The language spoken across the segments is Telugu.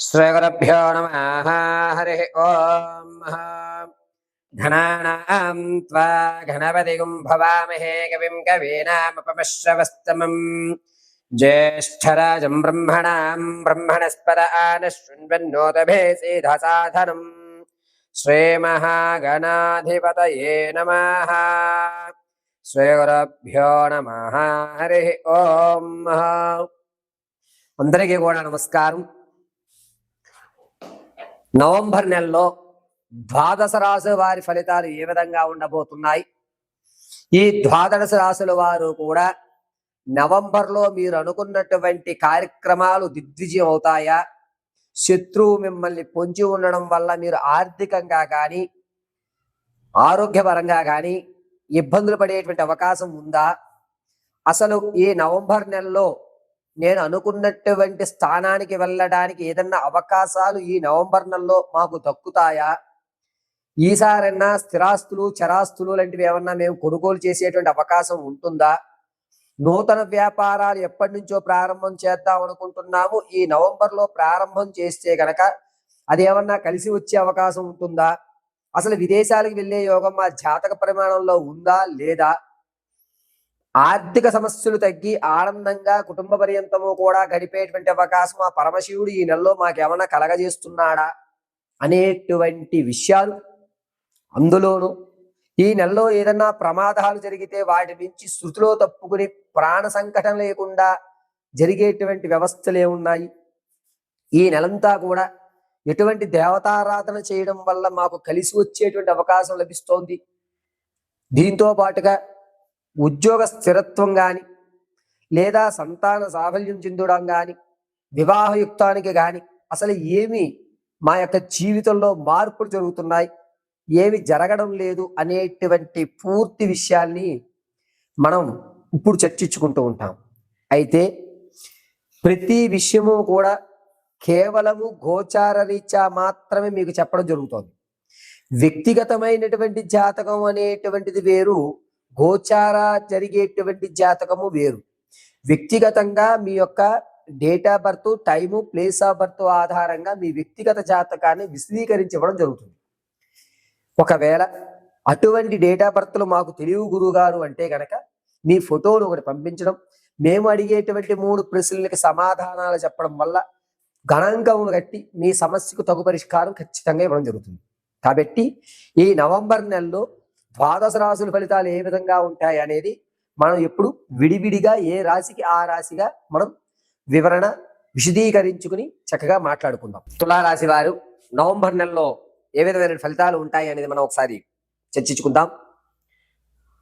శ్రీగురుభ్యో నమః. హరి ఓం. ఘనానాం త్వా గణపతిగుం భవామహే కవిం కవీనాముపమశ్రవస్తమం జ్యేష్ఠరాజం బ్రహ్మణాం బ్రహ్మణస్పద ఆనశృణ్వన్నోతభే సిద్ధసాధనం శ్రీమహాగణాధిపతయే నమః. శ్రీగురుభ్యో నమః. హరి ఓం. అందరికీ కూడా నమస్కారం. నవంబర్ నెలలో ద్వాదశ రాశుల వారి ఫలితాలు ఏ విధంగా ఉండబోతున్నాయి? ఈ ద్వాదశ రాశుల వారు కూడా నవంబర్లో మీరు అనుకున్నటువంటి కార్యక్రమాలు దిగ్విజయం అవుతాయా? శత్రువు మిమ్మల్ని పొంచి ఉండడం వల్ల మీరు ఆర్థికంగా కానీ ఆరోగ్యపరంగా కానీ ఇబ్బందులు పడేటువంటి అవకాశం ఉందా? అసలు ఈ నవంబర్ నెలలో నేను అనుకున్నటువంటి స్థానానికి వెళ్ళడానికి ఏదన్నా అవకాశాలు ఈ నవంబర్ నెలలో మాకు దక్కుతాయా? ఈసారన్నా స్థిరాస్తులు చరాస్తులు లాంటివి ఏమన్నా మేము కొనుగోలు చేసేటువంటి అవకాశం ఉంటుందా? నూతన వ్యాపారాలు ఎప్పటి నుంచో ప్రారంభం చేద్దాం అనుకుంటున్నాము. ఈ నవంబర్లో ప్రారంభం చేస్తే గనక అది ఏమన్నా కలిసి వచ్చే అవకాశం ఉంటుందా? అసలు విదేశాలకు వెళ్ళే యోగం మా జాతక పరిమాణంలో ఉందా లేదా? ఆర్థిక సమస్యలు తగ్గి ఆనందంగా కుటుంబ పర్యంతము కూడా గడిపేటువంటి అవకాశం ఆ పరమశివుడు ఈ నెలలో మాకేమన్నా కలగజేస్తున్నాడా అనేటువంటి విషయాలు, అందులోనూ ఈ నెలలో ఏదన్నా ప్రమాదాలు జరిగితే వాటి నుంచి శృతిలో తప్పుకుని ప్రాణ సంకటం లేకుండా జరిగేటువంటి వ్యవస్థలు ఏమున్నాయి? ఈ నెలంతా కూడా ఎటువంటి దేవతారాధన చేయడం వల్ల మాకు కలిసి వచ్చేటువంటి అవకాశం లభిస్తోంది? దీంతో పాటుగా ఉద్యోగ స్థిరత్వం కానీ లేదా సంతాన సాఫల్యం చెందడం కానీ వివాహయుక్తానికి కానీ అసలు ఏమి మా యొక్క జీవితంలో మార్పులు జరుగుతున్నాయి, ఏమి జరగడం లేదు అనేటువంటి పూర్తి విషయాల్ని మనం ఇప్పుడు చర్చించుకుంటూ ఉంటాం. అయితే ప్రతి విషయము కూడా కేవలము గోచార రీత్యా మాత్రమే మీకు చెప్పడం జరుగుతుంది. వ్యక్తిగతమైనటువంటి జాతకం అనేటువంటిది వేరు, గోచార జరిగేటువంటి జాతకము వేరు. వ్యక్తిగతంగా మీ యొక్క date of birth, time, place of birth ఆధారంగా మీ వ్యక్తిగత జాతకాన్ని విశదీకరించడం జరుగుతుంది. ఒకవేళ అటువంటి డేట్ ఆఫ్ బర్త్లు మాకు తెలియవు గురుగారు అంటే గనక మీ ఫోటోను ఒకటి పంపించడం, మేము అడిగేటువంటి 3 ప్రశ్నలకి సమాధానాలు చెప్పడం వల్ల గణాంకమును కట్టి మీ సమస్యకు తగు పరిష్కారం ఖచ్చితంగా ఇవ్వడం జరుగుతుంది. కాబట్టి ఈ నవంబర్ నెలలో ద్వాదశ రాశుల ఫలితాలు ఏ విధంగా ఉంటాయి అనేది మనం ఎప్పుడు విడివిడిగా ఏ రాశికి ఆ రాశిగా మనం వివరణ విశదీకరించుకుని చక్కగా మాట్లాడుకుందాం. తులారాశి వారు నవంబర్ నెలలో ఏ విధమైన ఫలితాలు ఉంటాయి అనేది మనం ఒకసారి చర్చించుకుందాం.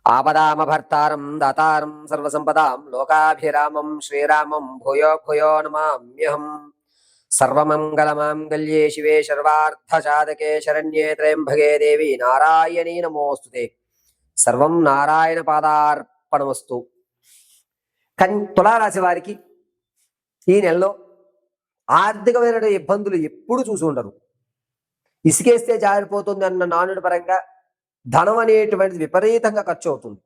ఆపదామభర్తారం దాతారం సర్వసంపదాం లోకాభిరామం శ్రీరామం భూయో భూయో నమామ్యహం. సర్వమంగళమాంగళ్యే శివే సర్వార్థసాధకే శరణ్యే త్రయంబకే దేవి నారాయణీ నమోస్తుతే. సర్వం నారాయణ పాదార్పణమస్తు. తులారాశి వారికి ఈ నెలలో ఆర్థికమైన ఇబ్బందులు ఎప్పుడు చూసి ఉండరు. ఇసుకేస్తే జారిపోతుంది అన్న నానుడి పరంగా ధనం అనేటువంటిది విపరీతంగా ఖర్చు అవుతుంది.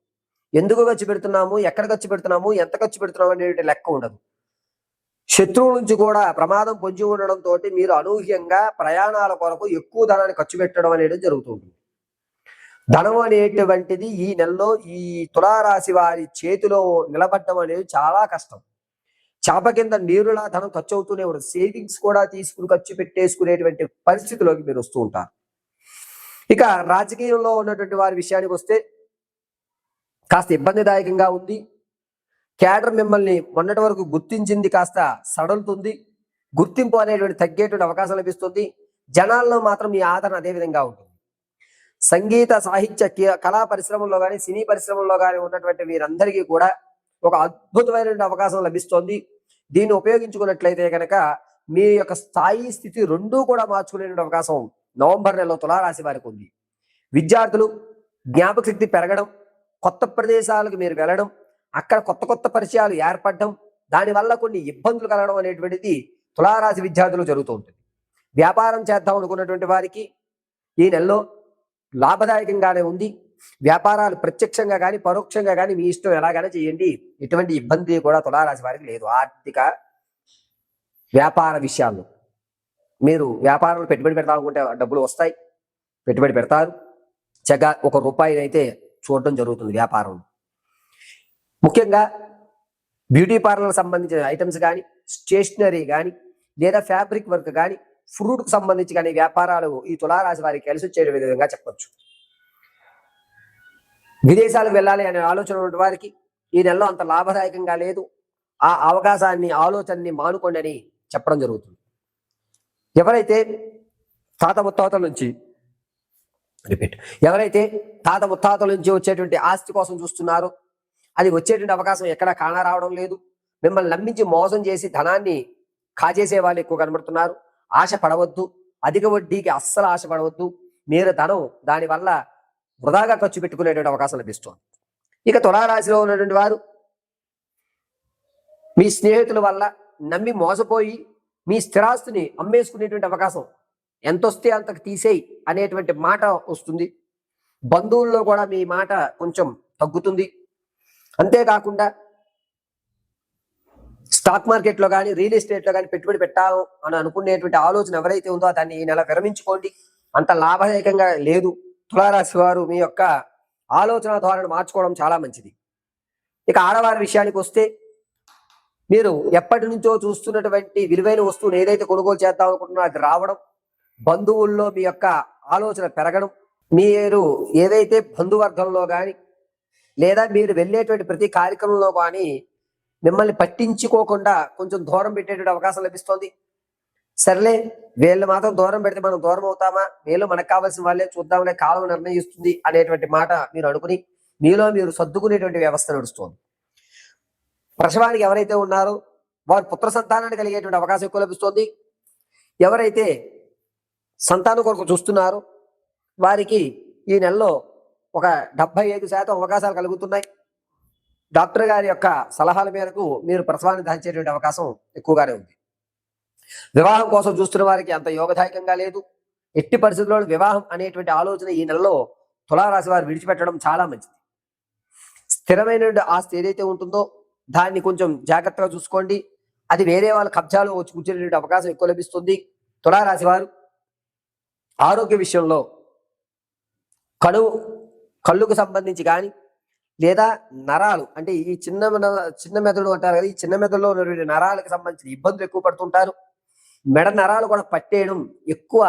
ఎందుకు ఖర్చు పెడుతున్నాము, ఎక్కడ ఖర్చు పెడుతున్నాము, ఎంత ఖర్చు పెడుతున్నాము అనేటువంటి లెక్క ఉండదు. శత్రువుల నుంచి కూడా ప్రమాదం పొంచి ఉండడంతో మీరు అనూహ్యంగా ప్రయాణాల కొరకు ఎక్కువ ధనాన్ని ఖర్చు పెట్టడం అనేది జరుగుతుంది. ధనం అనేటువంటిది ఈ నెలలో ఈ తులారాశి వారి చేతిలో నిలబడడం అనేది చాలా కష్టం. చాప కింద నీరులా ధనం ఖర్చు అవుతూనే ఉండదు. సేవింగ్స్ కూడా తీసుకుని ఖర్చు పెట్టేసుకునేటువంటి పరిస్థితిలోకి మీరు వస్తూ ఉంటారు. ఇక రాజకీయంలో ఉన్నటువంటి వారి విషయానికి వస్తే కాస్త ఇబ్బందిదాయకంగా ఉంది. క్యాడర్ మిమ్మల్ని మొన్నటి వరకు గుర్తించింది కాస్త సడలుతుంది. గుర్తింపు అనేటువంటి తగ్గేటువంటి అవకాశం లభిస్తుంది. జనాల్లో మాత్రం మీ ఆదరణ అదే విధంగా ఉంటుంది. సంగీత సాహిత్య కళా పరిశ్రమల్లో కానీ సినీ పరిశ్రమల్లో కానీ ఉన్నటువంటి వీరందరికీ కూడా ఒక అద్భుతమైనటువంటి అవకాశం లభిస్తోంది. దీన్ని ఉపయోగించుకున్నట్లయితే కనుక మీ యొక్క స్థాయి స్థితి రెండూ కూడా మార్చుకునేటువంటి అవకాశం నవంబర్ నెలలో తులారాశి వారికి ఉంది. విద్యార్థులు జ్ఞాపక శక్తి పెరగడం, కొత్త ప్రదేశాలకు మీరు వెళ్ళడం, అక్కడ కొత్త కొత్త పరిచయాలు ఏర్పడడం, దానివల్ల కొన్ని ఇబ్బందులు కలగడం అనేటువంటిది తులారాశి విద్యార్థులు జరుగుతూ ఉంటుంది. వ్యాపారం చేద్దాం అనుకున్నటువంటి వారికి ఈ నెలలో లాభదాయకంగానే ఉంది. వ్యాపారాలు ప్రత్యక్షంగా కానీ పరోక్షంగా కానీ మీ ఇష్టం ఎలాగైనా చేయండి, ఎటువంటి ఇబ్బంది కూడా తులారాశి వారికి లేదు. ఆర్థిక వ్యాపార విషయాల్లో మీరు వ్యాపారంలో పెట్టుబడి పెడతా అనుకుంటే డబ్బులు వస్తాయి, పెట్టుబడి పెడతారు. చక్కగా ₹1 అయితే చూడడం జరుగుతుంది వ్యాపారం. ముఖ్యంగా బ్యూటీ పార్లర్ సంబంధించిన ఐటమ్స్ కానీ, స్టేషనరీ కానీ, లేదా ఫ్యాబ్రిక్ వర్క్ కానీ, ఫ్రూట్కి సంబంధించి కానీ వ్యాపారాలు ఈ తులారాశి వారికి కలిసి వచ్చే విధంగా చెప్పొచ్చు. విదేశాలకు వెళ్ళాలి అనే ఆలోచన ఉన్న వారికి ఈ నెలలో అంత లాభదాయకంగా లేదు. ఆ అవకాశాన్ని, ఆలోచనని మానుకోండి అని చెప్పడం జరుగుతుంది. ఎవరైతే తాత ముత్తాతల నుంచి వచ్చేటువంటి ఆస్తి కోసం చూస్తున్నారో అది వచ్చేటువంటి అవకాశం ఎక్కడా కానరావడం లేదు. మిమ్మల్ని నమ్మించి మోసం చేసి ధనాన్ని కాజేసే వాళ్ళు ఎక్కువ కనబడుతున్నారు. ఆశ పడవద్దు, అధిక వడ్డీకి అస్సలు ఆశ పడవద్దు. మీరు ధనం దానివల్ల వృధాగా ఖర్చు పెట్టుకునేటువంటి అవకాశం లభిస్తుంది. ఇక తులారాశిలో ఉన్నటువంటి వారు మీ స్నేహితుల వల్ల నమ్మి మోసపోయి మీ స్థిరాస్తిని అమ్మేసుకునేటువంటి అవకాశం, ఎంతొస్తే అంతకు తీసేయి అనేటువంటి మాట వస్తుంది. బంధువుల్లో కూడా మీ మాట కొంచెం తగ్గుతుంది. అంతేకాకుండా స్టాక్ మార్కెట్లో కానీ, రియల్ ఎస్టేట్లో కానీ పెట్టుబడి పెట్టాలి అని అనుకునేటువంటి ఆలోచన ఎవరైతే ఉందో దాన్ని ఈ నెల విరమించుకోండి. అంత లాభదాయకంగా లేదు. తులారాశి వారు మీ యొక్క ఆలోచన ధోరణి మార్చుకోవడం చాలా మంచిది. ఇక ఆడవారి విషయానికి వస్తే, మీరు ఎప్పటి నుంచో చూస్తున్నటువంటి విలువైన వస్తువును ఏదైతే కొనుగోలు చేద్దాం అనుకుంటున్నారో అది రావడం, బంధువుల్లో మీ యొక్క ఆలోచన పెరగడం, మీరు ఏదైతే బంధువర్గంలో కానీ లేదా మీరు వెళ్ళేటువంటి ప్రతి కార్యక్రమంలో కానీ మిమ్మల్ని పట్టించుకోకుండా కొంచెం దూరం పెట్టేటువంటి అవకాశం లభిస్తుంది. సర్లే వీళ్ళు మాత్రం దూరం పెడితే మనం దూరం అవుతామా, వీళ్ళు మనకు కావాల్సిన వాళ్ళే చూద్దాంలే, కాలం నిర్ణయిస్తుంది అనేటువంటి మాట మీరు అనుకుని మీలో మీరు సర్దుకునేటువంటి వ్యవస్థ నడుస్తుంది. ప్రసవానికి ఎవరైతే ఉన్నారో వారు పుత్ర సంతానాన్ని కలిగేటువంటి అవకాశం ఎక్కువ లభిస్తుంది. ఎవరైతే సంతానం కొరకు చూస్తున్నారో వారికి ఈ నెలలో ఒక 75% అవకాశాలు కలుగుతున్నాయి. డాక్టర్ గారి యొక్క సలహాల మేరకు మీరు ప్రసవాన్ని దాచేటువంటి అవకాశం ఎక్కువగానే ఉంది. వివాహం కోసం చూస్తున్న వారికి అంత యోగదాయకంగా లేదు. ఎట్టి పరిస్థితుల్లో వివాహం అనేటువంటి ఆలోచన ఈ నెలలో తులారాశి వారు విడిచిపెట్టడం చాలా మంచిది. స్థిరమైనటువంటి ఆస్తి ఏదైతే ఉంటుందో దాన్ని కొంచెం జాగ్రత్తగా చూసుకోండి. అది వేరే వాళ్ళ కబ్జాలో వచ్చి కూర్చునేటువంటి అవకాశం ఎక్కువ లభిస్తుంది. తులారాశి వారు ఆరోగ్య విషయంలో కళ్ళుకు సంబంధించి కానీ లేదా నరాలు అంటే ఈ చిన్న మెదడు అంటారు కదా, ఈ చిన్న మెదడులో ఉన్నటువంటి నరాలకు సంబంధించిన ఇబ్బందులు ఎక్కువ పడుతుంటారు. మెడ నరాలు కూడా పట్టేయడం, ఎక్కువ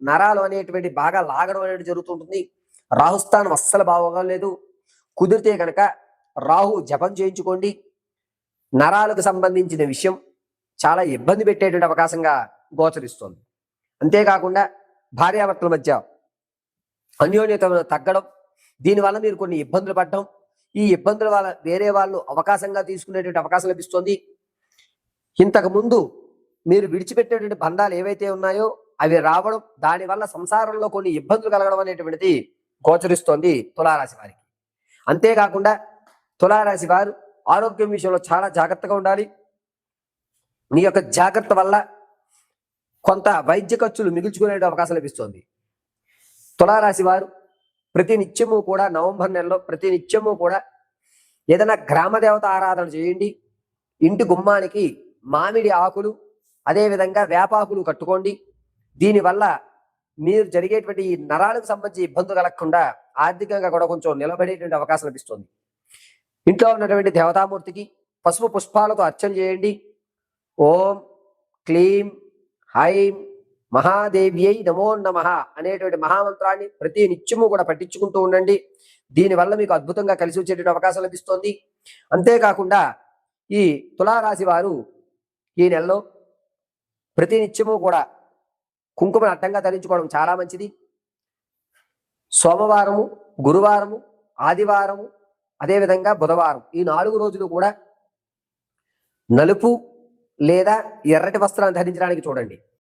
నరాలు అనేటువంటి బాగా లాగడం అనేది జరుగుతుంటుంది. రాహుస్థానం అస్సలు బాగోలేదు. కుదిరితే కనుక రాహు జపం చేయించుకోండి. నరాలకు సంబంధించిన విషయం చాలా ఇబ్బంది పెట్టేటువంటి అవకాశంగా గోచరిస్తుంది. అంతేకాకుండా భార్యాభర్తల మధ్య అన్యోన్యత తగ్గడం, దీనివల్ల మీరు కొన్ని ఇబ్బందులు పడడం, ఈ ఇబ్బందుల వల్ల వేరే వాళ్ళు అవకాశంగా తీసుకునేటువంటి అవకాశం లభిస్తుంది. ఇంతకు ముందు మీరు విడిచిపెట్టేటువంటి బంధాలు ఏవైతే ఉన్నాయో అవి రావడం, దానివల్ల సంసారంలో కొన్ని ఇబ్బందులు కలగడం అనేటువంటిది గోచరిస్తోంది తులారాశి వారికి. అంతేకాకుండా తులారాశి వారు ఆరోగ్యం విషయంలో చాలా జాగ్రత్తగా ఉండాలి. మీ యొక్క జాగ్రత్త వల్ల కొంత వైద్య ఖర్చులు మిగుల్చుకునే అవకాశం లభిస్తుంది. తులారాశి వారు ప్రతి నిత్యము కూడా నవంబర్ నెలలో ప్రతి నిత్యము కూడా ఏదైనా గ్రామ దేవత ఆరాధన చేయండి. ఇంటి గుమ్మానికి మామిడి ఆకులు అదేవిధంగా వేపాకులు కట్టుకోండి. దీనివల్ల మీరు జరిగేటువంటి ఈ నరాలకు సంబంధించి ఇబ్బందులు కలగకుండా ఆర్థికంగా కూడా కొంచెం నిలబడేటువంటి అవకాశం లభిస్తుంది. ఇంట్లో ఉన్నటువంటి దేవతామూర్తికి పసుపు పుష్పాలతో అర్చన చేయండి. ఓం క్లీం హైం మహాదేవ్యై నమో నమః అనేటువంటి మహామంత్రాన్ని ప్రతి నిత్యము కూడా పఠించుకుంటూ ఉండండి. దీనివల్ల మీకు అద్భుతంగా కలిసి వచ్చేటువంటి అవకాశం లభిస్తుంది. అంతేకాకుండా ఈ తులారాశి వారు ఈ నెలలో ప్రతి నిత్యము కూడా కుంకుమను అడ్డంగా ధరించుకోవడం చాలా మంచిది. సోమవారము, గురువారము, ఆదివారము, అదేవిధంగా బుధవారం ఈ 4 రోజులు కూడా నలుపు లేదా ఎర్రటి వస్త్రాన్ని ధరించడానికి చూడండి.